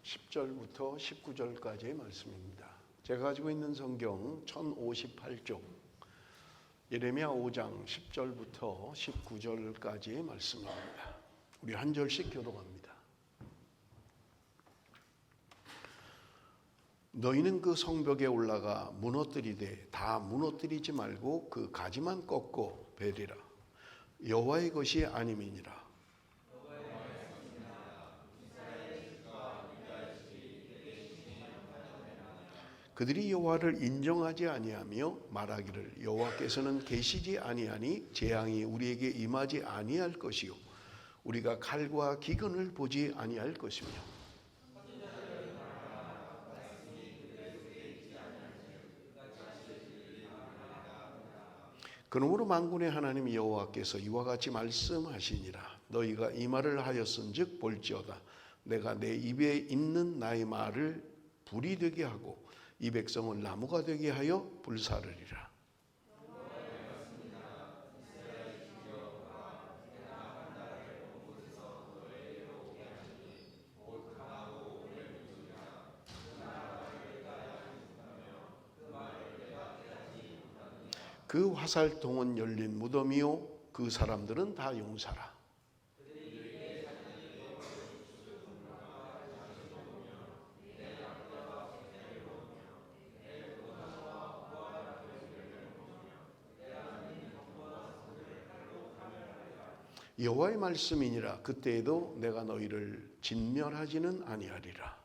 10절부터 19절까지의 말씀입니다. 제가 가지고 있는 성경 1058쪽 예레미야 5장 10절부터 19절까지의 말씀입니다. 우리 한 절씩 교독합니다. 너희는 그 성벽에 올라가 무너뜨리되 다 무너뜨리지 말고 그 가지만 꺾고 베리라. 여호와의 것이 아님이니라. 그들이 여호와를 인정하지 아니하며 말하기를 여호와께서는 계시지 아니하니 재앙이 우리에게 임하지 아니할 것이요 우리가 칼과 기근을 보지 아니할 것이며 그러므로 만군의 하나님 여호와께서 이와 같이 말씀하시니라. 너희가 이 말을 하였은즉 볼지어다 내가 내 입에 있는 나의 말을 불이 되게 하고 이 백성을 나무가 되게 하여 불사르리라. 그 화살통은 열린 무덤이요 그 사람들은 다 용사라. 여호와의 말씀이니라. 그때에도 내가 너희를 진멸하지는 아니하리라.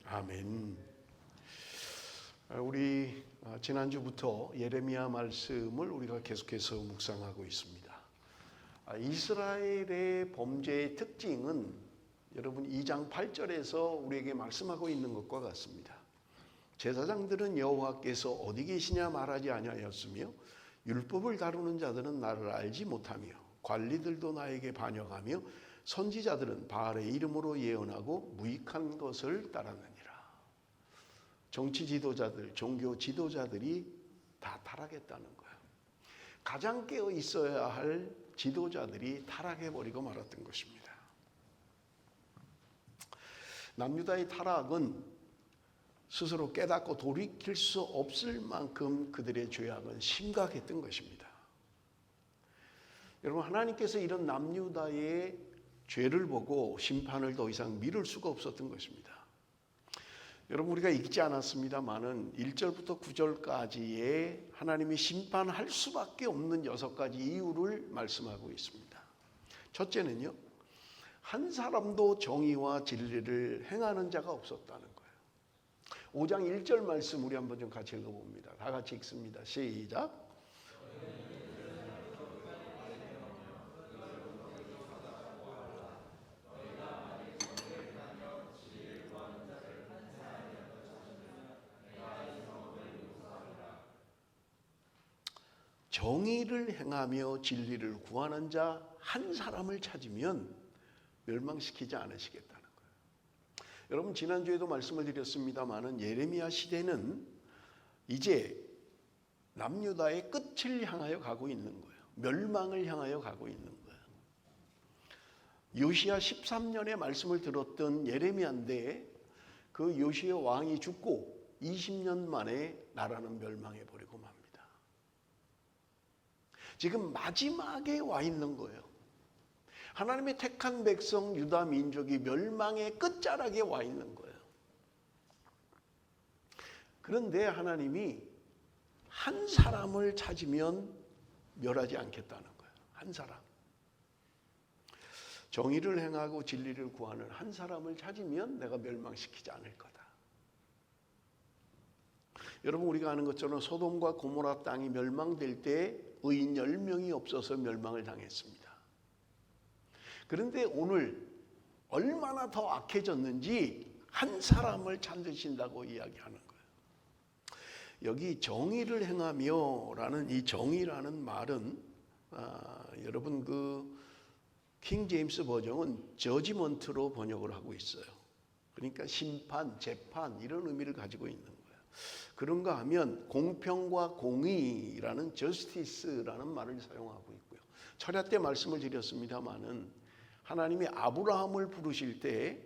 아멘. 우리 지난주부터 예레미야 말씀을 우리가 계속해서 묵상하고 있습니다. 이스라엘의 범죄의 특징은 여러분 2장 8절에서 우리에게 말씀하고 있는 것과 같습니다. 제사장들은 여호와께서 어디 계시냐 말하지 아니하였으며 율법을 다루는 자들은 나를 알지 못하며 관리들도 나에게 반역하며 선지자들은 바알의 이름으로 예언하고 무익한 것을 따랐느니라. 정치 지도자들, 종교 지도자들이 다 타락했다는 거예요. 가장 깨어 있어야 할 지도자들이 타락해버리고 말았던 것입니다. 남유다의 타락은 스스로 깨닫고 돌이킬 수 없을 만큼 그들의 죄악은 심각했던 것입니다. 여러분, 하나님께서 이런 남유다의 죄를 보고 심판을 더 이상 미룰 수가 없었던 것입니다. 여러분, 우리가 읽지 않았습니다마는 1절부터 9절까지의 하나님이 심판할 수밖에 없는 6가지 이유를 말씀하고 있습니다. 첫째는요, 한 사람도 정의와 진리를 행하는 자가 없었다는 거예요. 5장 1절 말씀 우리 한번 좀 같이 읽어봅니다. 다 같이 읽습니다. 시작. 정의를 행하며 진리를 구하는 자 한 사람을 찾으면 멸망시키지 않으시겠다는 거예요. 여러분, 지난주에도 말씀을 드렸습니다마는 예레미야 시대는 이제 남유다의 끝을 향하여 가고 있는 거예요. 멸망을 향하여 가고 있는 거예요. 요시야 13년의 말씀을 들었던 예레미야인데 그 요시야 왕이 죽고 20년 만에 나라는 멸망해 버리고 맙니다. 지금 마지막에 와 있는 거예요. 하나님의 택한 백성 유다 민족이 멸망의 끝자락에 와 있는 거예요. 그런데 하나님이 한 사람을 찾으면 멸하지 않겠다는 거예요. 한 사람. 정의를 행하고 진리를 구하는 한 사람을 찾으면 내가 멸망시키지 않을 거다. 여러분, 우리가 아는 것처럼 소돔과 고모라 땅이 멸망될 때 의인 10명이 없어서 멸망을 당했습니다. 그런데 오늘 얼마나 더 악해졌는지 한 사람을 찾으신다고 이야기하는 거예요. 여기 정의를 행하며 라는 이 정의라는 말은 여러분 그 킹 제임스 버전은 저지먼트로 번역을 하고 있어요. 그러니까 심판, 재판 이런 의미를 가지고 있는 거예요. 그런가 하면 공평과 공의라는 justice라는 말을 사용하고 있고요. 철야 때 말씀을 드렸습니다마는 하나님이 아브라함을 부르실 때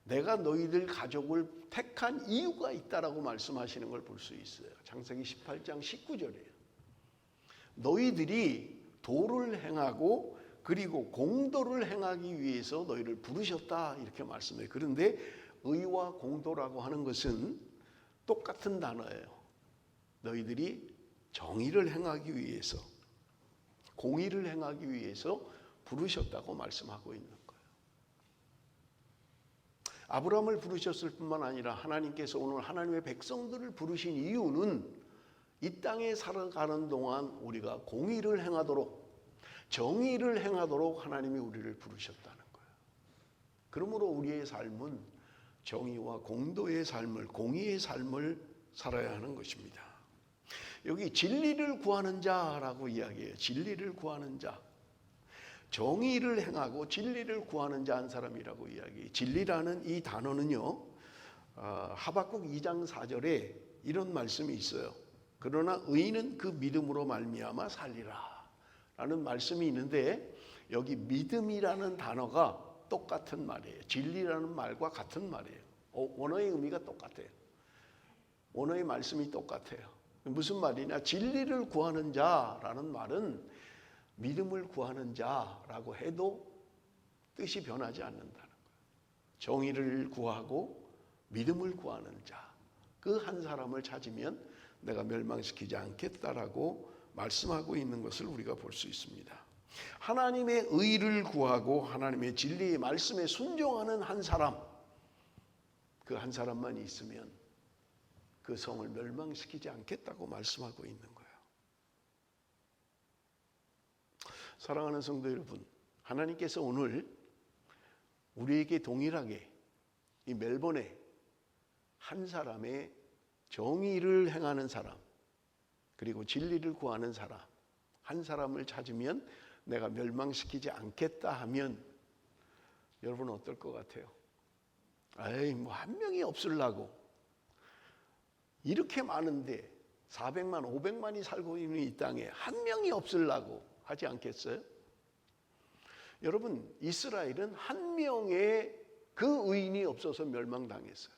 내가 너희들 가족을 택한 이유가 있다라고 말씀하시는 걸 볼 수 있어요. 창세기 18장 19절이에요. 너희들이 도를 행하고 그리고 공도를 행하기 위해서 너희를 부르셨다 이렇게 말씀해요. 그런데 의와 공도라고 하는 것은 똑같은 단어예요. 너희들이 정의를 행하기 위해서, 공의를 행하기 위해서 부르셨다고 말씀하고 있는 거예요. 아브라함을 부르셨을 뿐만 아니라 하나님께서 오늘 하나님의 백성들을 부르신 이유는 이 땅에 살아가는 동안 우리가 공의를 행하도록, 정의를 행하도록 하나님이 우리를 부르셨다는 거예요. 그러므로 우리의 삶은 정의와 공도의 삶을, 공의의 삶을 살아야 하는 것입니다. 여기 진리를 구하는 자라고 이야기해요. 진리를 구하는 자. 정의를 행하고 진리를 구하는 자 한 사람이라고 이야기해요. 진리라는 이 단어는요, 하박국 2장 4절에 이런 말씀이 있어요. 그러나 의인은 그 믿음으로 말미암아 살리라 라는 말씀이 있는데, 여기 믿음이라는 단어가 똑같은 말이에요. 진리라는 말과 같은 말이에요. 원어의 의미가 똑같아요. 원어의 말씀이 똑같아요. 무슨 말이냐? 진리를 구하는 자라는 말은 믿음을 구하는 자라고 해도 뜻이 변하지 않는다는 거예요. 정의를 구하고 믿음을 구하는 자, 그 한 사람을 찾으면 내가 멸망시키지 않겠다라고 말씀하고 있는 것을 우리가 볼 수 있습니다. 하나님의 의를 구하고 하나님의 진리의 말씀에 순종하는 한 사람, 그 한 사람만 있으면 그 성을 멸망시키지 않겠다고 말씀하고 있는 거예요. 사랑하는 성도 여러분, 하나님께서 오늘 우리에게 동일하게 이 멜번에 한 사람의 정의를 행하는 사람, 그리고 진리를 구하는 사람, 한 사람을 찾으면 내가 멸망시키지 않겠다 하면 여러분 어떨 것 같아요? 에이, 뭐 한 명이 없으려고 이렇게 많은데 400만, 500만이 살고 있는 이 땅에 한 명이 없으려고 하지 않겠어요? 여러분, 이스라엘은 한 명의 그 의인이 없어서 멸망당했어요.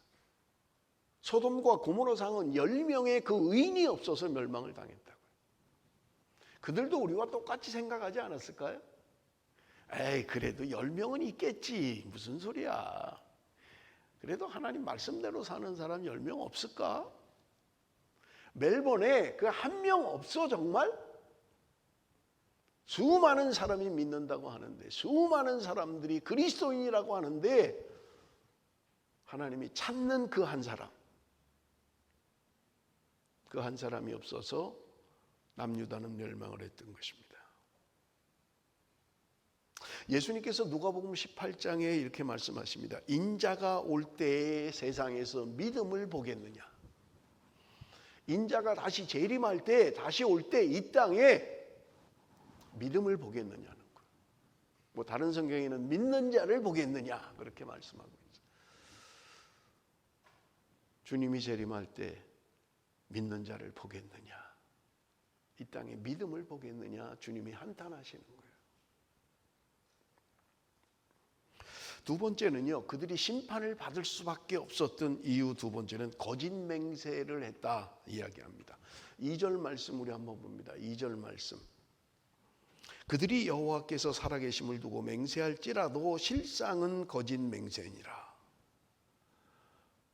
소돔과 고모라 상은 10명의 그 의인이 없어서 멸망을 당했다고요. 그들도 우리와 똑같이 생각하지 않았을까요? 에이, 그래도 10명은 있겠지. 무슨 소리야. 그래도 하나님 말씀대로 사는 사람 10명 없을까? 멜번에 그 한 명 없어 정말? 수많은 사람이 믿는다고 하는데, 수많은 사람들이 그리스도인이라고 하는데 하나님이 찾는 그 한 사람, 그 한 사람이 없어서 남유다는 멸망을 했던 것입니다. 예수님께서 누가복음 18장에 이렇게 말씀하십니다. 인자가 올 때에 세상에서 믿음을 보겠느냐. 인자가 다시 재림할 때, 다시 올 때 이 땅에 믿음을 보겠느냐는 거예요. 뭐 다른 성경에는 믿는 자를 보겠느냐 그렇게 말씀하고 있어요. 주님이 재림할 때 믿는 자를 보겠느냐, 이 땅에 믿음을 보겠느냐, 주님이 한탄하시는 거예요. 두 번째는요, 그들이 심판을 받을 수밖에 없었던 이유 두 번째는 거짓 맹세를 했다 이야기합니다. 2절 말씀 우리 한번 봅니다. 2절 말씀. 그들이 여호와께서 살아계심을 두고 맹세할지라도 실상은 거짓 맹세니라.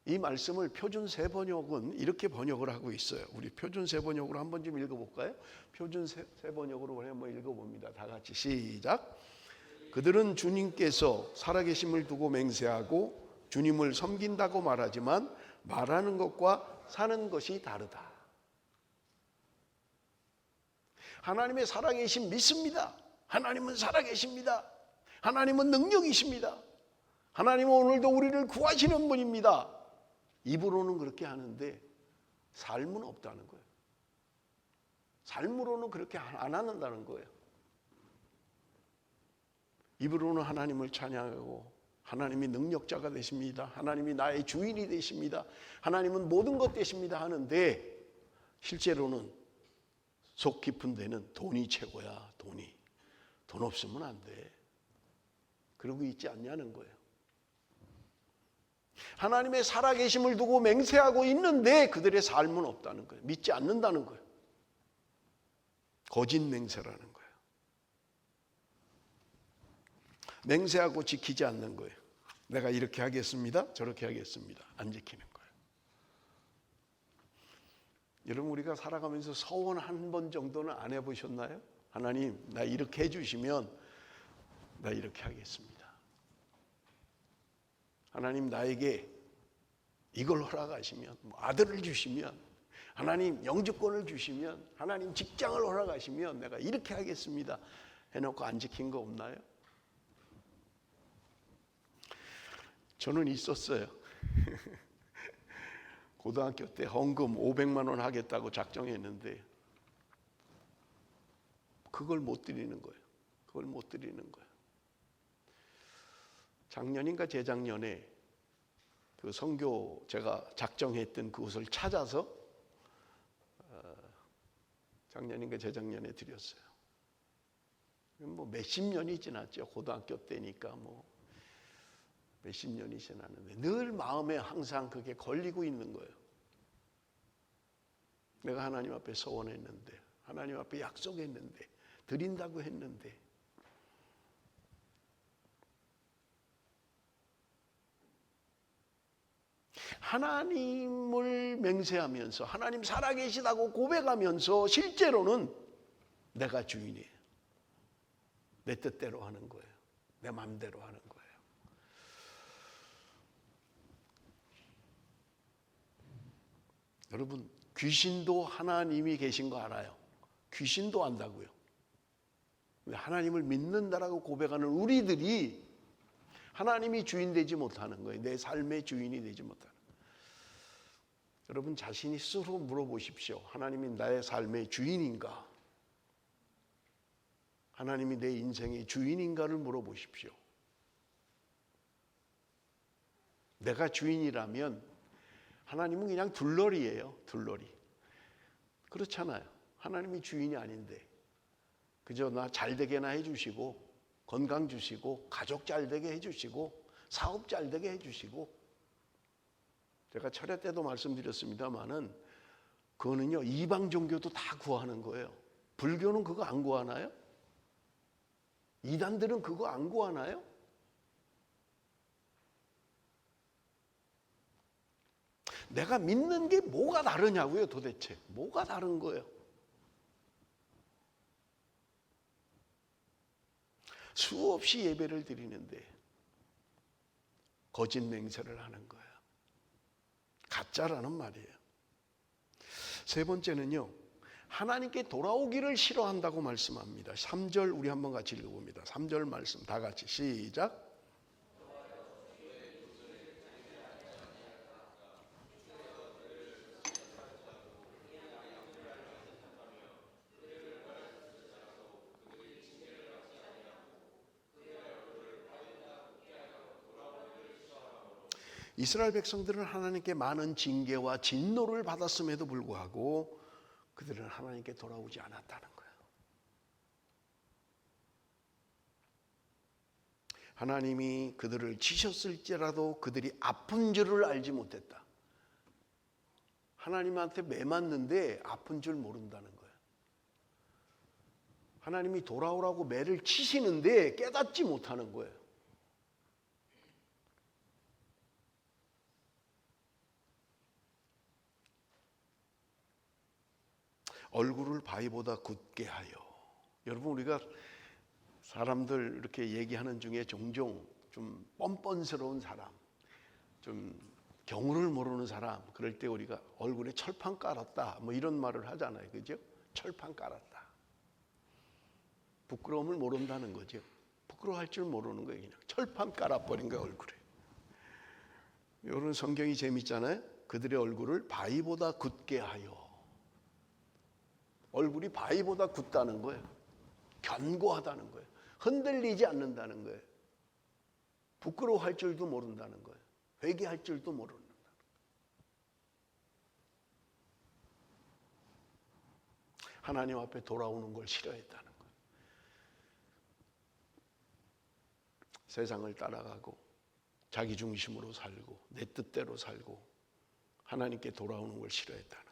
이 말씀을 표준 세번역은 이렇게 번역을 하고 있어요. 우리 표준 세번역으로 한번 좀 읽어볼까요? 표준 세번역으로 한번 읽어봅니다. 다 같이 시작. 그들은 주님께서 살아계심을 두고 맹세하고 주님을 섬긴다고 말하지만 말하는 것과 사는 것이 다르다. 하나님의 살아계심 믿습니다. 하나님은 살아계십니다. 하나님은 능력이십니다. 하나님은 오늘도 우리를 구하시는 분입니다. 입으로는 그렇게 하는데 삶은 없다는 거예요. 삶으로는 그렇게 안 한다는 거예요. 입으로는 하나님을 찬양하고 하나님이 능력자가 되십니다. 하나님이 나의 주인이 되십니다. 하나님은 모든 것 되십니다 하는데 실제로는 속 깊은 데는 돈이 최고야. 돈 없으면 안 돼. 그러고 있지 않냐는 거예요. 하나님의 살아계심을 두고 맹세하고 있는데 그들의 삶은 없다는 거예요. 믿지 않는다는 거예요. 거짓 맹세라는 거예요. 맹세하고 지키지 않는 거예요. 내가 이렇게 하겠습니다. 저렇게 하겠습니다. 안 지키는 거예요. 여러분 우리가 살아가면서 서원 한 번 정도는 안 해보셨나요? 하나님 나 이렇게 해주시면 나 이렇게 하겠습니다. 하나님 나에게 이걸 허락하시면 아들을 주시면 하나님 영주권을 주시면 하나님 직장을 허락하시면 내가 이렇게 하겠습니다 해놓고 안 지킨 거 없나요? 저는 있었어요. 고등학교 때 헌금 500만 원 하겠다고 작정했는데 그걸 못 드리는 거예요. 작년인가 재작년에 그 선교 제가 작정했던 그곳을 찾아서 작년인가 재작년에 드렸어요. 뭐 몇십 년이 지났죠. 고등학교 때니까 뭐 몇십 년이 지났는데 늘 마음에 항상 그게 걸리고 있는 거예요. 내가 하나님 앞에 서원했는데 하나님 앞에 약속했는데 드린다고 했는데 하나님을 맹세하면서 하나님 살아계시다고 고백하면서 실제로는 내가 주인이에요. 내 뜻대로 하는 거예요. 내 마음대로 하는 거예요. 여러분 귀신도 하나님이 계신 거 알아요? 귀신도 안다고요. 하나님을 믿는다라고 고백하는 우리들이 하나님이 주인 되지 못하는 거예요. 내 삶의 주인이 되지 못하는 거예요. 여러분 자신이 스스로 물어보십시오. 하나님이 나의 삶의 주인인가? 하나님이 내 인생의 주인인가를 물어보십시오. 내가 주인이라면 하나님은 그냥 둘러리예요. 둘러리. 그렇잖아요. 하나님이 주인이 아닌데 그저 나 잘되게나 해주시고 건강 주시고 가족 잘되게 해주시고 사업 잘되게 해주시고 제가 철회 때도 말씀드렸습니다마는 그거는요 이방 종교도 다 구하는 거예요. 불교는 그거 안 구하나요? 이단들은 그거 안 구하나요? 내가 믿는 게 뭐가 다르냐고요 도대체. 뭐가 다른 거예요? 수없이 예배를 드리는데 거짓 맹세를 하는 거예요. 가짜라는 말이에요. 세 번째는요. 하나님께 돌아오기를 싫어한다고 말씀합니다. 3절 우리 한번 같이 읽어봅니다. 3절 말씀 다 같이 시작. 이스라엘 백성들은 하나님께 많은 징계와 진노를 받았음에도 불구하고 그들은 하나님께 돌아오지 않았다는 거예요. 하나님이 그들을 치셨을지라도 그들이 아픈 줄을 알지 못했다. 하나님한테 매 맞는데 아픈 줄 모른다는 거예요. 하나님이 돌아오라고 매를 치시는데 깨닫지 못하는 거예요. 얼굴을 바위보다 굳게 하여. 여러분 우리가 사람들 이렇게 얘기하는 중에 종종 좀 뻔뻔스러운 사람, 좀 경우를 모르는 사람 그럴 때 우리가 얼굴에 철판 깔았다 뭐 이런 말을 하잖아요. 그죠? 철판 깔았다. 부끄러움을 모른다는 거죠. 부끄러워할 줄 모르는 거예요. 그냥 철판 깔아버린 거예요. 얼굴에. 이런 성경이 재밌잖아요. 그들의 얼굴을 바위보다 굳게 하여. 얼굴이 바위보다 굳다는 거예요. 견고하다는 거예요. 흔들리지 않는다는 거예요. 부끄러워할 줄도 모른다는 거예요. 회개할 줄도 모른다는 거예요. 하나님 앞에 돌아오는 걸 싫어했다는 거예요. 세상을 따라가고 자기 중심으로 살고 내 뜻대로 살고 하나님께 돌아오는 걸 싫어했다는 거예요.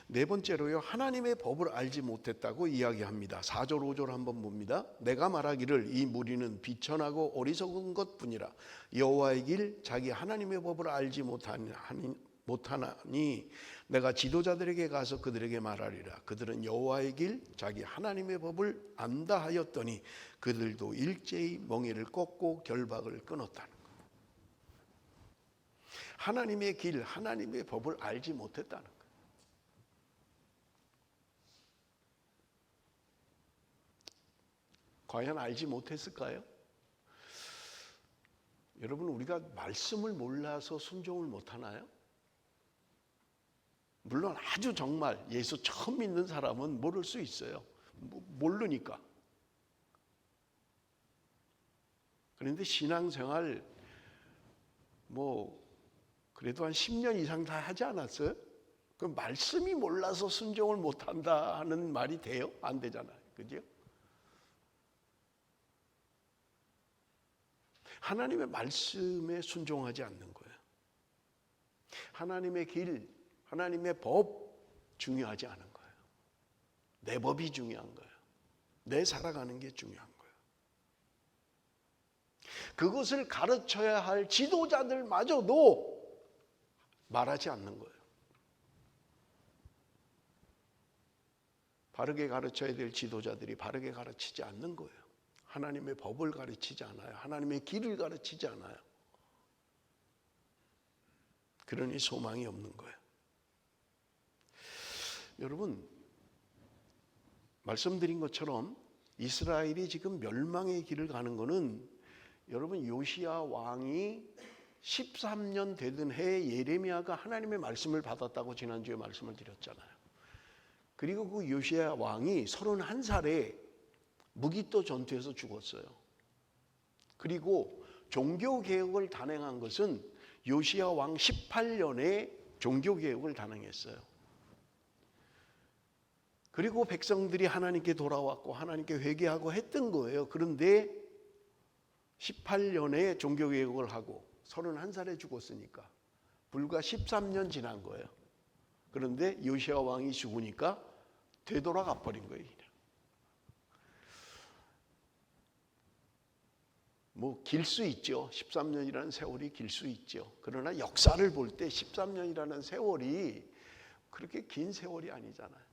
네 번째로요, 하나님의 법을 알지 못했다고 이야기합니다. 4절 5절 한번 봅니다. 내가 말하기를 이 무리는 비천하고 어리석은 것뿐이라. 여호와의 길 자기 하나님의 법을 알지 못하나니 내가 지도자들에게 가서 그들에게 말하리라. 그들은 여호와의 길 자기 하나님의 법을 안다 하였더니 그들도 일제히 멍에를 꺾고 결박을 끊었다는 거예요. 하나님의 길, 하나님의 법을 알지 못했다는 거예요. 과연 알지 못했을까요? 여러분, 우리가 말씀을 몰라서 순종을 못하나요? 물론 아주 정말 예수 처음 믿는 사람은 모를 수 있어요. 모르니까. 그런데 신앙생활 그래도 한 10년 이상 다 하지 않았어요? 그 말씀이 몰라서 순종을 못한다는 말이 돼요? 안 되잖아요. 그죠? 하나님의 말씀에 순종하지 않는 거예요. 하나님의 길, 하나님의 법 중요하지 않은 거예요. 내 법이 중요한 거예요. 내 살아가는 게 중요한 거예요. 그것을 가르쳐야 할 지도자들마저도 말하지 않는 거예요. 바르게 가르쳐야 될 지도자들이 바르게 가르치지 않는 거예요. 하나님의 법을 가르치지 않아요. 하나님의 길을 가르치지 않아요. 그러니 소망이 없는 거예요. 여러분, 말씀드린 것처럼 이스라엘이 지금 멸망의 길을 가는 것은 여러분 요시야 왕이 13년 되던 해에 예레미야가 하나님의 말씀을 받았다고 지난주에 말씀을 드렸잖아요. 그리고 그 요시야 왕이 31살에 무기또 전투에서 죽었어요. 그리고 종교개혁을 단행한 것은 요시야 왕 18년에 종교개혁을 단행했어요. 그리고 백성들이 하나님께 돌아왔고 하나님께 회개하고 했던 거예요. 그런데 18년에 종교개혁을 하고 31살에 죽었으니까 불과 13년 지난 거예요. 그런데 요시야 왕이 죽으니까 되돌아가 버린 거예요. 길 수 있죠. 13년이라는 세월이 길 수 있죠. 그러나 역사를 볼 때 13년이라는 세월이 그렇게 긴 세월이 아니잖아요.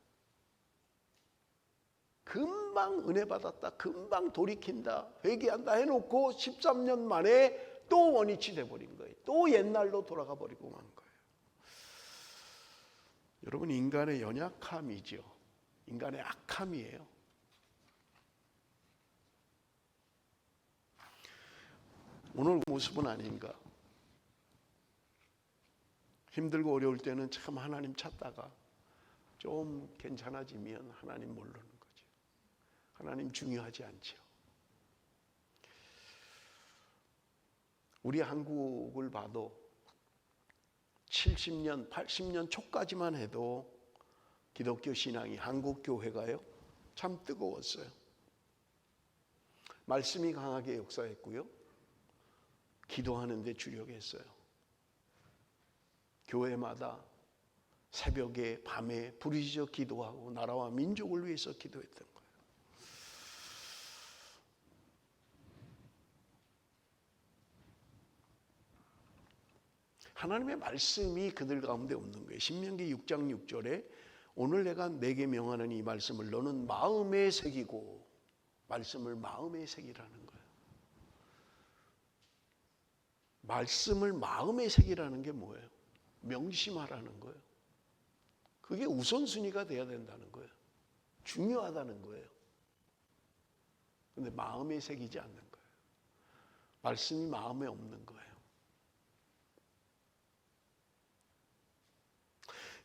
금방 은혜 받았다, 금방 돌이킨다, 회개한다 해놓고 13년 만에 또 원위치 돼버린 거예요. 또 옛날로 돌아가 버리고 만 거예요. 여러분, 인간의 연약함이죠. 인간의 악함이에요. 오늘 모습은 아닌가. 힘들고 어려울 때는 참 하나님 찾다가 좀 괜찮아지면 하나님 모르는 거죠. 하나님 중요하지 않죠. 우리 한국을 봐도 70년, 80년 초까지만 해도 기독교 신앙이, 한국 교회가요, 참 뜨거웠어요. 말씀이 강하게 역사했고요. 기도하는 데 주력했어요. 교회마다 새벽에 밤에 부르짖어 기도하고 나라와 민족을 위해서 기도했던 거예요. 하나님의 말씀이 그들 가운데 없는 거예요. 신명기 6장 6절에 오늘 내가 내게 명하는 이 말씀을 너는 마음에 새기고, 말씀을 마음에 새기라는 거예요. 말씀을 마음에 새기라는 게 뭐예요? 명심하라는 거예요. 그게 우선순위가 돼야 된다는 거예요. 중요하다는 거예요. 그런데 마음에 새기지 않는 거예요. 말씀이 마음에 없는 거예요.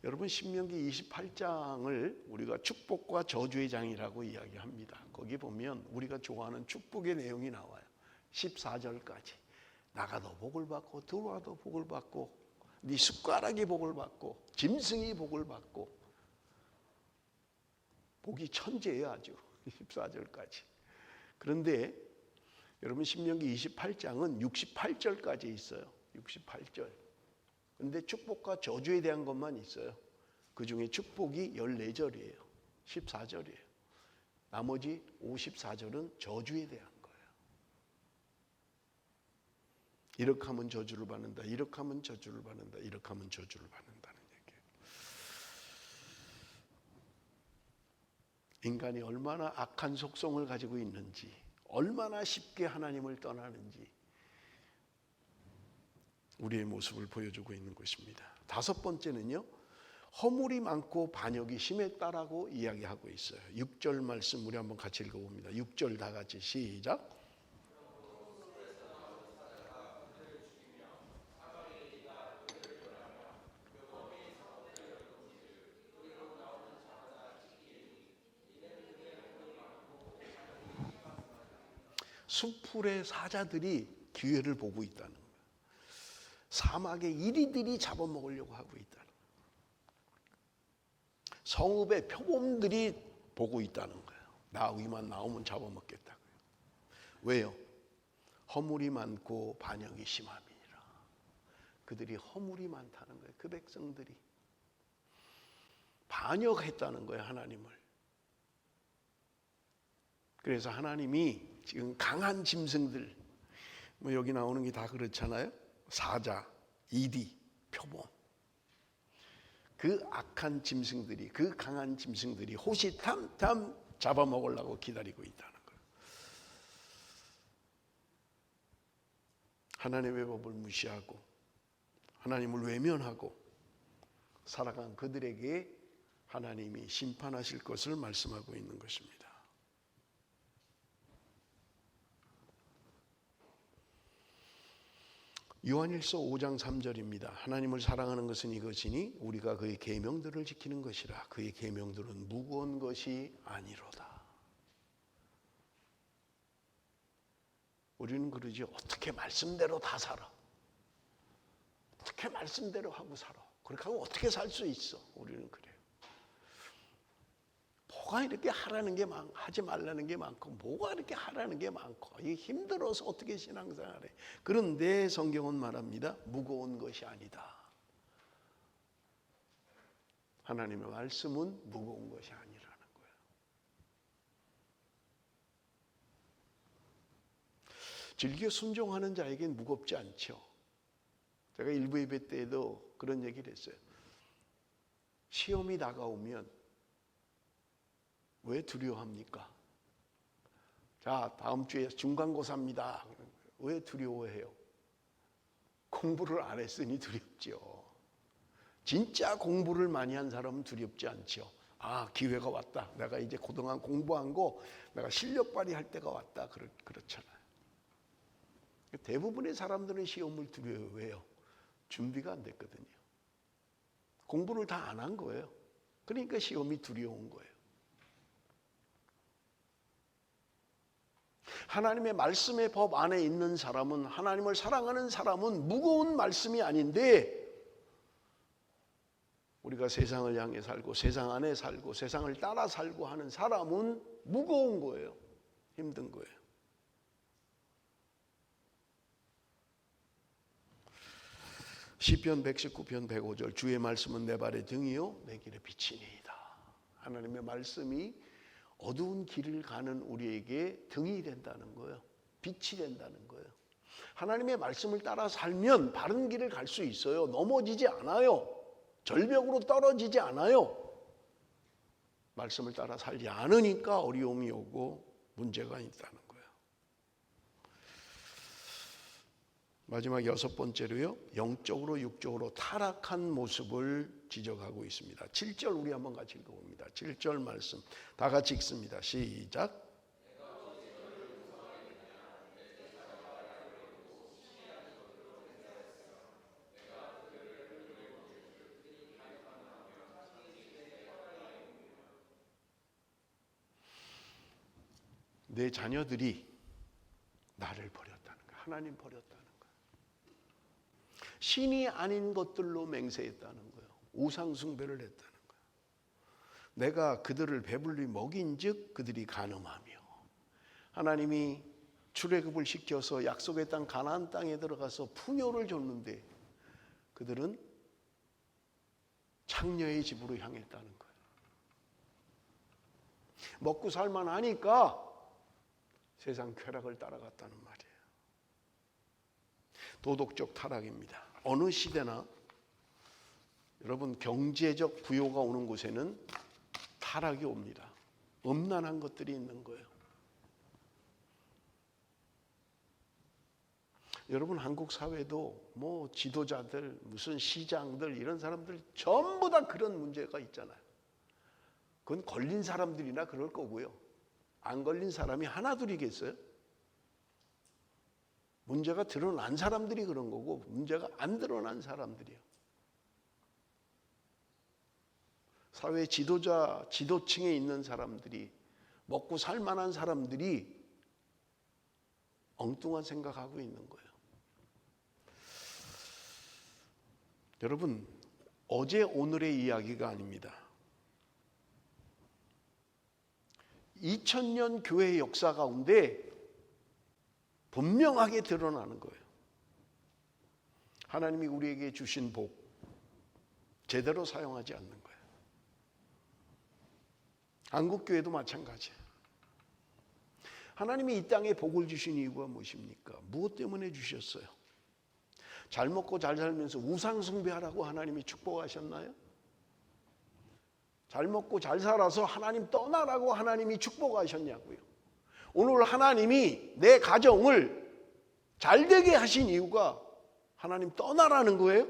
여러분 신명기 28장을 우리가 축복과 저주의 장이라고 이야기합니다. 거기 보면 우리가 좋아하는 축복의 내용이 나와요. 14절까지 나가도 복을 받고 들어와도 복을 받고 네 숟가락이 복을 받고 짐승이 복을 받고 복이 천재예요 아주 14절까지. 그런데 여러분 신명기 28장은 68절까지 있어요. 68절. 그런데 축복과 저주에 대한 것만 있어요. 그 중에 축복이 14절이에요. 14절이에요. 나머지 54절은 저주에 대한 거예요. 이렇게 하면 저주를 받는다. 이렇게 하면 저주를 받는다. 이렇게 하면 저주를 받는다는 얘기예요. 인간이 얼마나 악한 속성을 가지고 있는지, 얼마나 쉽게 하나님을 떠나는지 우리의 모습을 보여주고 있는 것입니다. 다섯 번째는요, 허물이 많고 반역이 심했다라고 이야기하고 있어요. 6절 말씀 우리 한번 같이 읽어봅니다. 6절 다 같이 시작. 수풀의 사자들이 기회를 보고 있다는 거예요. 사막의 이리들이 잡아먹으려고 하고 있다는 거예요. 성읍의 표범들이 보고 있다는 거예요. 나귀만 나오면 잡아먹겠다고요. 왜요? 허물이 많고 반역이 심함이니라. 그들이 허물이 많다는 거예요. 그 백성들이 반역했다는 거예요, 하나님을. 그래서 하나님이 지금 강한 짐승들, 뭐 여기 나오는 게 다 그렇잖아요. 사자, 이디, 표범. 그 악한 짐승들이, 그 강한 짐승들이 호시탐탐 잡아먹으려고 기다리고 있다는 거예요. 하나님의 법을 무시하고 하나님을 외면하고 살아간 그들에게 하나님이 심판하실 것을 말씀하고 있는 것입니다. 요한일서 5장 3절입니다. 하나님을 사랑하는 것은 이것이니 우리가 그의 계명들을 지키는 것이라. 그의 계명들은 무거운 것이 아니로다. 우리는 그러지, 어떻게 말씀대로 다 살아. 어떻게 말씀대로 하고 살아. 그렇게 하고 어떻게 살 수 있어. 우리는 그래요. 뭐가 이렇게 하라는 게 많고 하지 말라는 게 많고 뭐가 이렇게 하라는 게 많고 이게 힘들어서 어떻게 신앙생활해. 그런데 성경은 말합니다. 무거운 것이 아니다. 하나님의 말씀은 무거운 것이 아니라는 거예요. 즐겨 순종하는 자에겐 무겁지 않죠. 제가 일부 예배 때에도 그런 얘기를 했어요. 시험이 다가오면 왜 두려워합니까? 자, 다음 주에 중간고사입니다. 왜 두려워해요? 공부를 안 했으니 두렵죠. 진짜 공부를 많이 한 사람은 두렵지 않죠. 아, 기회가 왔다. 내가 이제 그동안 공부한 거 내가 실력 발휘할 때가 왔다. 그렇잖아요. 대부분의 사람들은 시험을 두려워해요. 왜요? 준비가 안 됐거든요. 공부를 다 안 한 거예요. 그러니까 시험이 두려운 거예요. 하나님의 말씀의 법 안에 있는 사람은, 하나님을 사랑하는 사람은 무거운 말씀이 아닌데, 우리가 세상을 향해 살고 세상 안에 살고 세상을 따라 살고 하는 사람은 무거운 거예요. 힘든 거예요. 시편 119편 105절 주의 말씀은 내 발의 등이요 내 길의 빛이니이다. 하나님의 말씀이 어두운 길을 가는 우리에게 등이 된다는 거예요. 빛이 된다는 거예요. 하나님의 말씀을 따라 살면 바른 길을 갈 수 있어요. 넘어지지 않아요. 절벽으로 떨어지지 않아요. 말씀을 따라 살지 않으니까 어려움이 오고 문제가 있다는 거예요. 마지막 여섯 번째로요. 영적으로 육적으로 타락한 모습을 지적하고 있습니다. 7절 우리 한번 같이 읽어봅니다. 7절 말씀 다 같이 읽습니다. 시작. 내 자녀들이 나를 버렸다는 거야. 하나님 버렸다는 거야. 신이 아닌 것들로 맹세했다는 거예요. 우상 숭배를 했다는 거예요. 내가 그들을 배불리 먹인즉 그들이 간음하며, 하나님이 출애굽을 시켜서 약속의 땅 가나안 땅에 들어가서 풍요를 줬는데 그들은 창녀의 집으로 향했다는 거예요. 먹고 살만하니까 세상 쾌락을 따라갔다는 말이에요. 도덕적 타락입니다. 어느 시대나 여러분 경제적 부요가 오는 곳에는 타락이 옵니다. 음란한 것들이 있는 거예요. 여러분 한국 사회도 뭐 지도자들, 무슨 시장들 이런 사람들 전부 다 그런 문제가 있잖아요. 그건 걸린 사람들이나 그럴 거고요. 안 걸린 사람이 하나둘이겠어요? 문제가 드러난 사람들이 그런 거고 문제가 안 드러난 사람들이요. 사회 지도자, 지도층에 있는 사람들이, 먹고 살 만한 사람들이 엉뚱한 생각하고 있는 거예요. 여러분, 어제 오늘의 이야기가 아닙니다. 2000년 교회의 역사 가운데 분명하게 드러나는 거예요. 하나님이 우리에게 주신 복 제대로 사용하지 않는 거예요. 한국교회도 마찬가지예요. 하나님이 이 땅에 복을 주신 이유가 무엇입니까? 무엇 때문에 주셨어요? 잘 먹고 잘 살면서 우상 숭배하라고 하나님이 축복하셨나요? 잘 먹고 잘 살아서 하나님 떠나라고 하나님이 축복하셨냐고요. 오늘 하나님이 내 가정을 잘 되게 하신 이유가 하나님 떠나라는 거예요?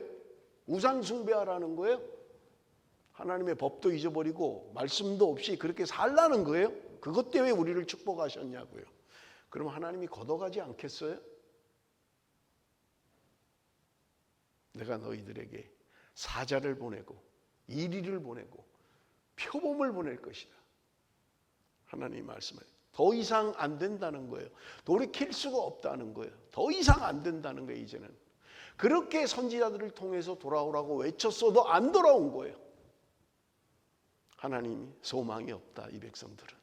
우상 숭배하라는 거예요? 하나님의 법도 잊어버리고 말씀도 없이 그렇게 살라는 거예요? 그것 때문에 우리를 축복하셨냐고요. 그럼 하나님이 걷어가지 않겠어요? 내가 너희들에게 사자를 보내고 이리를 보내고 표범을 보낼 것이다. 하나님이 말씀해요. 더 이상 안 된다는 거예요. 돌이킬 수가 없다는 거예요. 더 이상 안 된다는 거예요. 이제는 그렇게 선지자들을 통해서 돌아오라고 외쳤어도 안 돌아온 거예요. 하나님이 소망이 없다, 이 백성들은.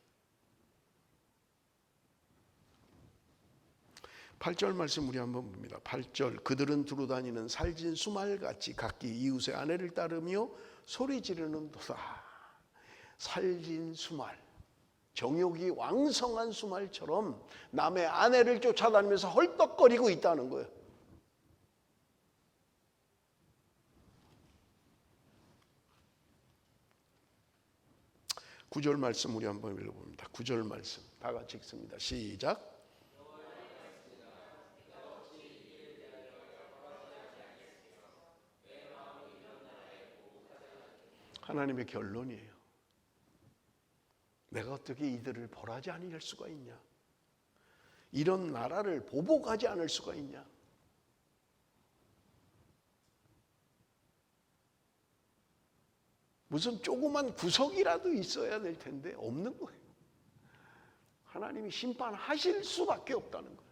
8절 말씀 우리 한번 봅니다. 8절, 그들은 두루 다니는 살진 수말같이 각기 이웃의 아내를 따르며 소리 지르는 도다. 살진 수말, 정욕이 왕성한 수말처럼 남의 아내를 쫓아다니면서 헐떡거리고 있다는 거예요. 구절 말씀 우리 한번 읽어봅니다. 9절 말씀 다 같이 읽습니다. 시작. 하나님의 결론이에요. 내가 어떻게 이들을 벌하지 아니할 수가 있냐? 이런 나라를 보복하지 않을 수가 있냐? 무슨 조그만 구석이라도 있어야 될 텐데 없는 거예요. 하나님이 심판하실 수밖에 없다는 거예요.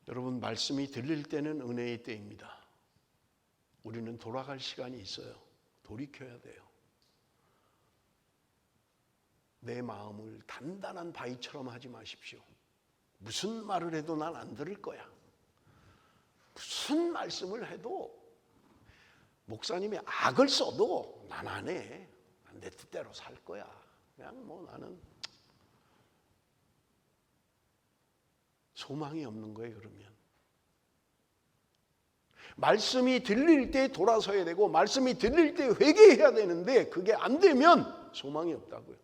여러분, 말씀이 들릴 때는 은혜의 때입니다. 우리는 돌아갈 시간이 있어요. 돌이켜야 돼요. 내 마음을 단단한 바위처럼 하지 마십시오. 무슨 말을 해도 난 안 들을 거야. 무슨 말씀을 해도 목사님이 악을 써도 난 안 해. 내 뜻대로 살 거야. 그냥 뭐 나는 소망이 없는 거예요. 그러면 말씀이 들릴 때 돌아서야 되고 말씀이 들릴 때 회개해야 되는데 그게 안 되면 소망이 없다고요.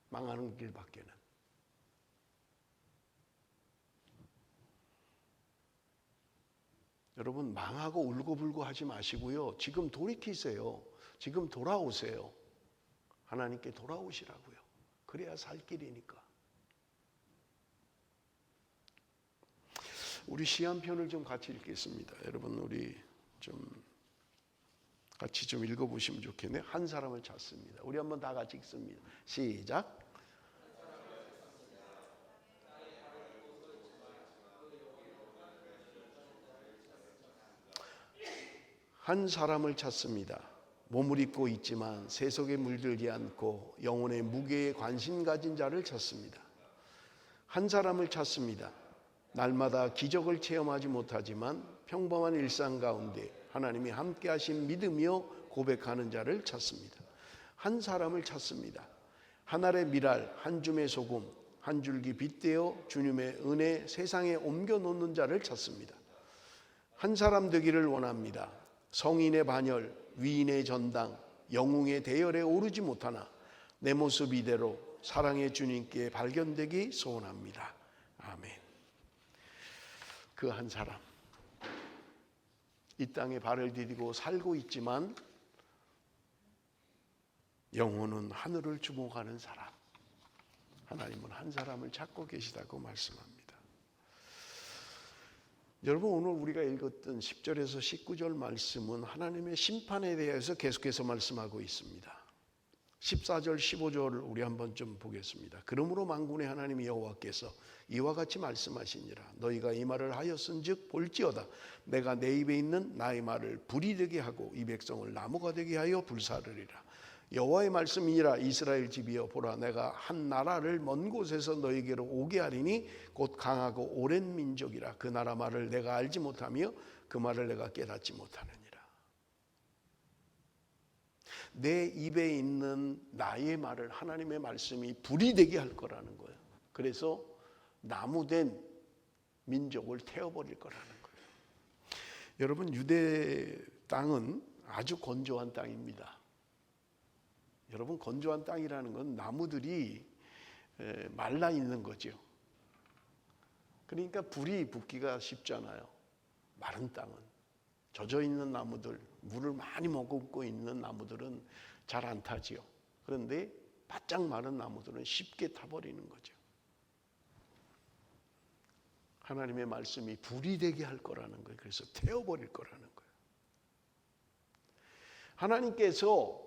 망하는 길밖에는. 여러분, 망하고 울고불고 하지 마시고요. 지금 돌이키세요. 지금 돌아오세요. 하나님께 돌아오시라고요. 그래야 살 길이니까. 우리 시 한 편을 좀 같이 읽겠습니다. 여러분, 우리 좀 같이 좀 읽어보시면 좋겠네요. 한 사람을 찾습니다. 우리 한번 다 같이 읽습니다. 시작. 한 사람을 찾습니다. 몸을 입고 있지만 세속에 물들지 않고 영혼의 무게에 관심 가진 자를 찾습니다. 한 사람을 찾습니다. 날마다 기적을 체험하지 못하지만 평범한 일상 가운데 하나님이 함께 하신 믿으며 고백하는 자를 찾습니다. 한 사람을 찾습니다. 한 알의 밀알, 한 줌의 소금, 한 줄기 빛되어 주님의 은혜 세상에 옮겨 놓는 자를 찾습니다. 한 사람 되기를 원합니다. 성인의 반열, 위인의 전당, 영웅의 대열에 오르지 못하나 내 모습 이대로 사랑의 주님께 발견되기 소원합니다. 아멘. 그 한 사람, 이 땅에 발을 디디고 살고 있지만 영혼은 하늘을 주목하는 사람, 하나님은 한 사람을 찾고 계시다고 말씀합니다. 여러분, 오늘 우리가 읽었던 10절에서 19절 말씀은 하나님의 심판에 대해서 계속해서 말씀하고 있습니다. 14절, 15절을 우리 한번 좀 보겠습니다. 그러므로 만군의 하나님 여호와께서 이와 같이 말씀하시니라. 너희가 이 말을 하였은즉 볼지어다 내가 내 입에 있는 나의 말을 불이 되게 하고 이 백성을 나무가 되게 하여 불사르리라. 여호와의 말씀이니라. 이스라엘 집이여 보라, 내가 한 나라를 먼 곳에서 너희에게로 오게 하리니 곧 강하고 오랜 민족이라. 그 나라 말을 내가 알지 못하며 그 말을 내가 깨닫지 못하느니라. 내 입에 있는 나의 말을 하나님의 말씀이 불이 되게 할 거라는 거예요. 그래서 나무된 민족을 태워버릴 거라는 거예요. 여러분, 유대 땅은 아주 건조한 땅입니다. 여러분, 건조한 땅이라는 건 나무들이 말라 있는 거죠. 그러니까 불이 붙기가 쉽잖아요. 마른 땅은. 젖어 있는 나무들, 물을 많이 머금고 있는 나무들은 잘 안 타지요. 그런데 바짝 마른 나무들은 쉽게 타버리는 거죠. 하나님의 말씀이 불이 되게 할 거라는 거예요. 그래서 태워버릴 거라는 거예요. 하나님께서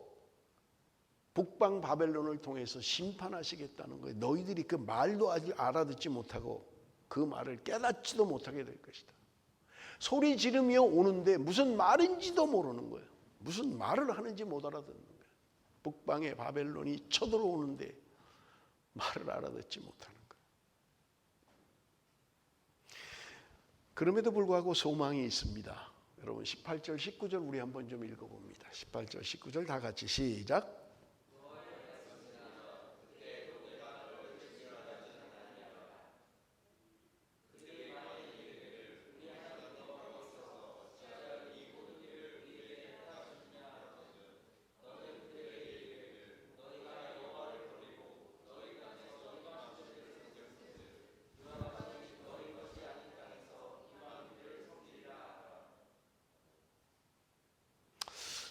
북방 바벨론을 통해서 심판하시겠다는 거예요. 너희들이 그 말도 아직 알아듣지 못하고 그 말을 깨닫지도 못하게 될 것이다. 소리 지르며 오는데 무슨 말인지도 모르는 거예요. 무슨 말을 하는지 못 알아듣는 거예요. 북방의 바벨론이 쳐들어오는데 말을 알아듣지 못하는 거예요. 그럼에도 불구하고 소망이 있습니다. 여러분, 18절 19절 우리 한번 좀 읽어봅니다. 18절 19절 다 같이 시작.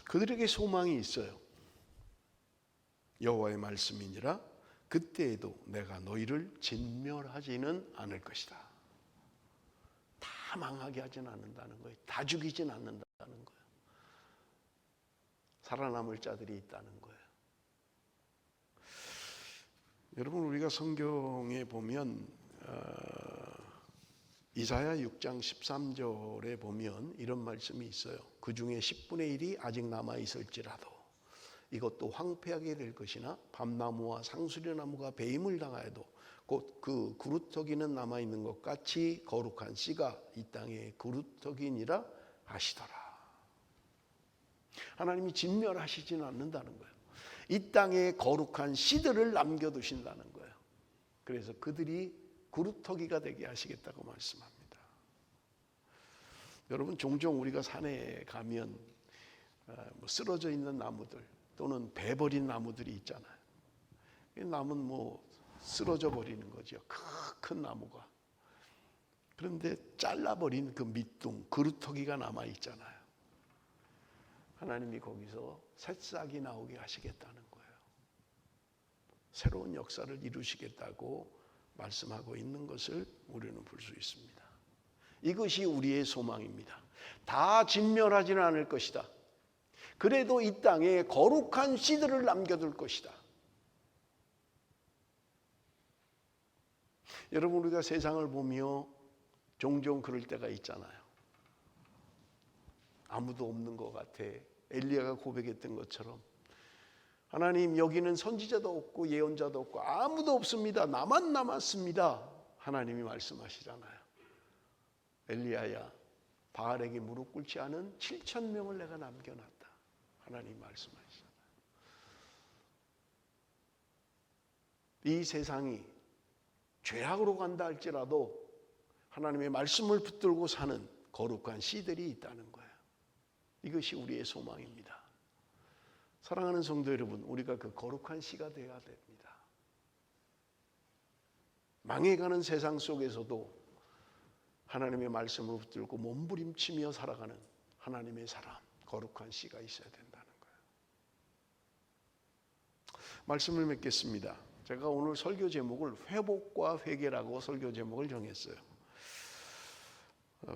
그들에게 소망이 있어요. 여호와의 말씀이니라. 그때에도 내가 너희를 진멸하지는 않을 것이다. 다 망하게 하진 않는다는 거예요. 다 죽이진 않는다는 거예요. 살아남을 자들이 있다는 거예요. 여러분, 우리가 성경에 보면 이사야 6장 13절에 보면 이런 말씀이 있어요. 그 중에 10분의 1이 아직 남아있을지라도 이것도 황폐하게 될 것이나 밤나무와 상수리나무가 배임을 당하여도 곧 그 그루터기는 남아있는 것 같이 거룩한 씨가 이 땅에 그루터기니라 하시더라. 하나님이 진멸하시지는 않는다는 거예요. 이 땅에 거룩한 씨들을 남겨두신다는 거예요. 그래서 그들이 그루터기가 되게 하시겠다고 말씀합니다. 여러분, 종종 우리가 산에 가면 쓰러져 있는 나무들 또는 베버린 나무들이 있잖아요. 나무는 쓰러져 버리는 거죠. 큰 나무가. 그런데 잘라버린 그 밑둥, 그루터기가 남아 있잖아요. 하나님이 거기서 새싹이 나오게 하시겠다는 거예요. 새로운 역사를 이루시겠다고 말씀하고 있는 것을 우리는 볼 수 있습니다. 이것이 우리의 소망입니다. 다 진멸하지는 않을 것이다. 그래도 이 땅에 거룩한 씨들을 남겨둘 것이다. 여러분, 우리가 세상을 보며 종종 그럴 때가 있잖아요. 아무도 없는 것 같아. 엘리야가 고백했던 것처럼 하나님, 여기는 선지자도 없고 예언자도 없고 아무도 없습니다. 나만 남았습니다. 하나님이 말씀하시잖아요. 엘리야야, 바알에게 무릎 꿇지 않은 7,000명을 내가 남겨놨다. 하나님 말씀하시잖아요. 이 세상이 죄악으로 간다 할지라도 하나님의 말씀을 붙들고 사는 거룩한 씨들이 있다는 거예요. 이것이 우리의 소망입니다. 사랑하는 성도 여러분, 우리가 그 거룩한 씨가 되어야 됩니다. 망해가는 세상 속에서도 하나님의 말씀을 붙들고 몸부림치며 살아가는 하나님의 사람, 거룩한 씨가 있어야 된다는 거예요. 말씀을 맺겠습니다. 제가 오늘 설교 제목을 회복과 회개라고 설교 제목을 정했어요.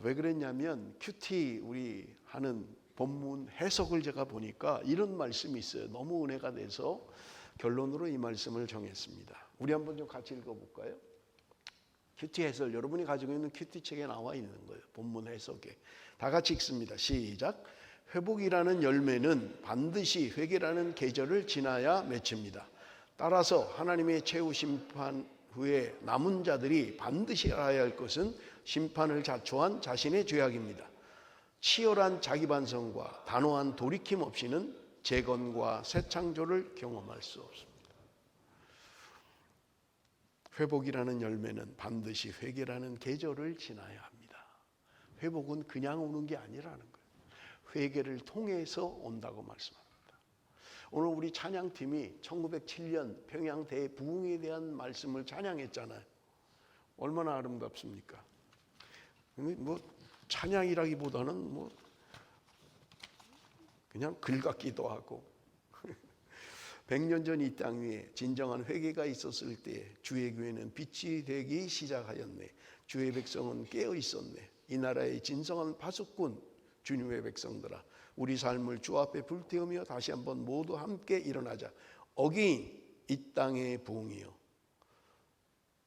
왜 그랬냐면 큐티 우리 하는 본문 해석을 제가 보니까 이런 말씀이 있어요. 너무 은혜가 돼서 결론으로 이 말씀을 정했습니다. 우리 한번 좀 같이 읽어볼까요? 큐티 해설, 여러분이 가지고 있는 큐티 책에 나와 있는 거예요. 본문 해석에. 다 같이 읽습니다. 시작. 회복이라는 열매는 반드시 회개라는 계절을 지나야 맺힙니다. 따라서 하나님의 최후 심판 후에 남은 자들이 반드시 알아야 할 것은 심판을 자초한 자신의 죄악입니다. 치열한 자기 반성과 단호한 돌이킴 없이는 재건과 새 창조를 경험할 수 없습니다. 회복이라는 열매는 반드시 회개라는 계절을 지나야 합니다. 회복은 그냥 오는 게 아니라는 거예요. 회개를 통해서 온다고 말씀합니다. 오늘 우리 찬양팀이 1907년 평양 대부흥에 대한 말씀을 찬양했잖아요. 얼마나 아름답습니까? 뭐 찬양이라기보다는 그냥 글 같기도 하고 100년 전 이 땅 위에 진정한 회개가 있었을 때 주의 교회는 빛이 되기 시작하였네. 주의 백성은 깨어 있었네. 이 나라의 진정한 파수꾼 주님의 백성들아, 우리 삶을 주 앞에 불태우며 다시 한번 모두 함께 일어나자. 어게인 이 땅의 부흥이요,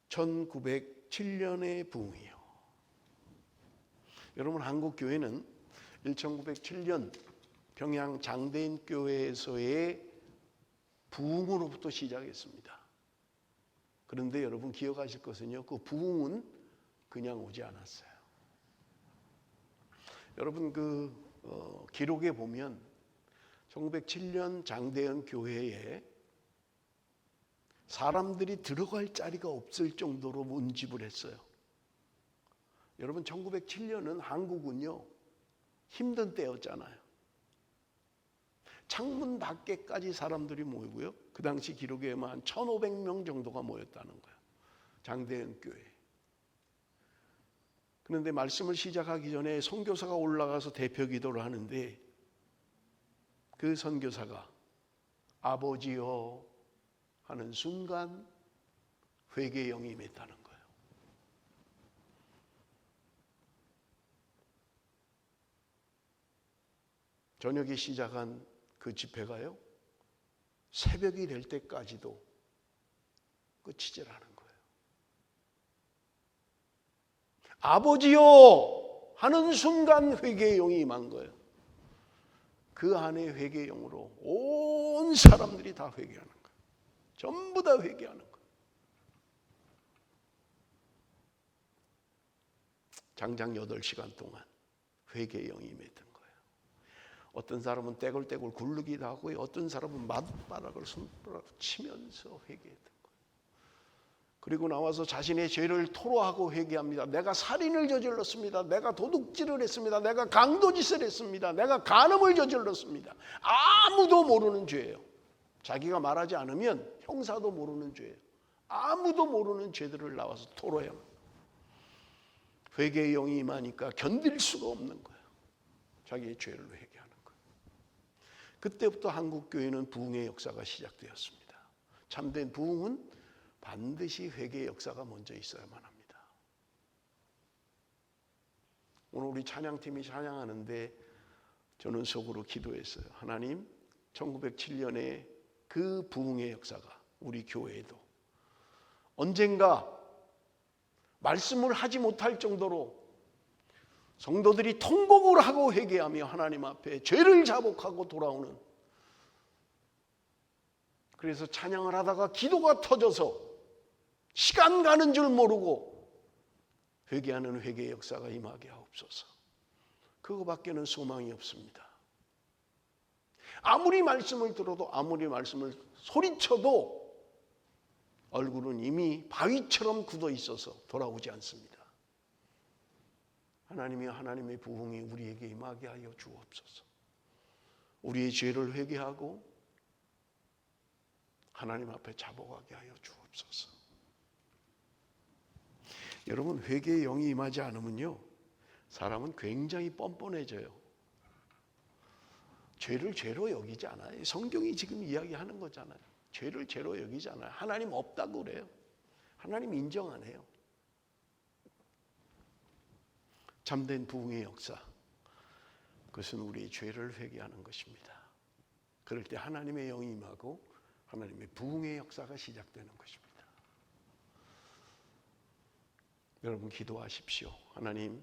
1907년의 부흥이요. 여러분, 한국교회는 1907년 평양 장대인 교회에서의 부흥으로부터 시작했습니다. 그런데 여러분 기억하실 것은요, 그 부흥은 그냥 오지 않았어요. 여러분 기록에 보면 1907년 장대현 교회에 사람들이 들어갈 자리가 없을 정도로 문집을 했어요. 여러분 1907년은 한국은요 힘든 때였잖아요. 창문 밖에까지 사람들이 모이고요. 그 당시 기록에만 한 1,500명 정도가 모였다는 거예요. 장대현 교회. 그런데 말씀을 시작하기 전에 선교사가 올라가서 대표 기도를 하는데 그 선교사가 아버지여 하는 순간 회개의 영이 임했다는 거예요. 저녁에 시작한 그 집회가요, 새벽이 될 때까지도 끝이지라는 거예요. 아버지요 하는 순간 회개의 영이 임한 거예요. 그 안에 회개의 영으로 온 사람들이 다 회개하는 거예요. 전부 다 회개하는 거예요. 장장 8시간 동안 회개의 영이 임했던 거예요. 어떤 사람은 떼굴떼굴 굴르기도 하고요. 어떤 사람은 맞바닥을 손가락으로 치면서 회개했던 거예요. 그리고 나와서 자신의 죄를 토로하고 회개합니다. 내가 살인을 저질렀습니다. 내가 도둑질을 했습니다. 내가 강도짓을 했습니다. 내가 간음을 저질렀습니다. 아무도 모르는 죄예요. 자기가 말하지 않으면 형사도 모르는 죄예요. 아무도 모르는 죄들을 나와서 토로해요. 회개의 영이 임하니까 견딜 수가 없는 거예요. 자기의 죄를 회개하는 거예요. 그때부터 한국교회는 부흥의 역사가 시작되었습니다. 참된 부흥은 반드시 회개의 역사가 먼저 있어야만 합니다. 오늘 우리 찬양팀이 찬양하는데 저는 속으로 기도했어요. 하나님, 1907년에 그 부흥의 역사가 우리 교회에도 언젠가 말씀을 하지 못할 정도로 성도들이 통곡을 하고 회개하며 하나님 앞에 죄를 자복하고 돌아오는, 그래서 찬양을 하다가 기도가 터져서 시간 가는 줄 모르고 회개하는 회개의 역사가 임하게 하옵소서. 그거밖에는 소망이 없습니다. 아무리 말씀을 들어도, 아무리 말씀을 소리쳐도 얼굴은 이미 바위처럼 굳어 있어서 돌아오지 않습니다. 하나님이 하나님의 부흥이 우리에게 임하게 하여 주옵소서. 우리의 죄를 회개하고 하나님 앞에 자복하게 하여 주옵소서. 여러분, 회개의 영이 임하지 않으면요, 사람은 굉장히 뻔뻔해져요. 죄를 죄로 여기지 않아요. 성경이 지금 이야기하는 거잖아요. 죄를 죄로 여기지 않아요. 하나님 없다고 그래요. 하나님 인정 안 해요. 참된 부흥의 역사, 그것은 우리의 죄를 회개하는 것입니다. 그럴 때 하나님의 영이 임하고 하나님의 부흥의 역사가 시작되는 것입니다. 여러분, 기도하십시오. 하나님,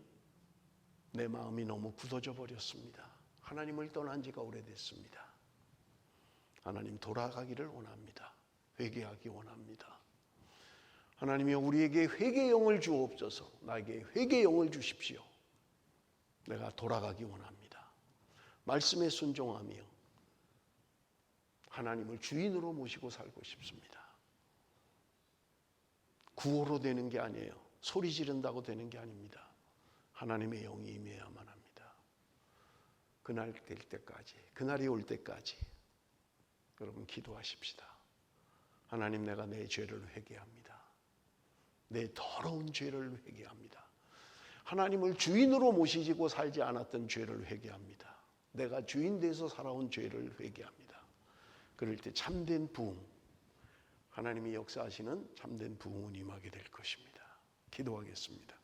내 마음이 너무 굳어져 버렸습니다. 하나님을 떠난 지가 오래됐습니다. 하나님, 돌아가기를 원합니다. 회개하기 원합니다. 하나님이여, 우리에게 회개의 영을 주옵소서. 나에게 회개의 영을 주십시오. 내가 돌아가기 원합니다. 말씀에 순종하며 하나님을 주인으로 모시고 살고 싶습니다. 구호로 되는 게 아니에요. 소리 지른다고 되는 게 아닙니다. 하나님의 영이 임해야만 합니다. 그날 될 때까지, 그날이 올 때까지 여러분 기도하십시다. 하나님, 내가 내 죄를 회개합니다. 내 더러운 죄를 회개합니다. 하나님을 주인으로 모시고 살지 않았던 죄를 회개합니다. 내가 주인 돼서 살아온 죄를 회개합니다. 그럴 때 참된 부흥, 하나님이 역사하시는 참된 부흥은 임하게 될 것입니다. 기도하겠습니다.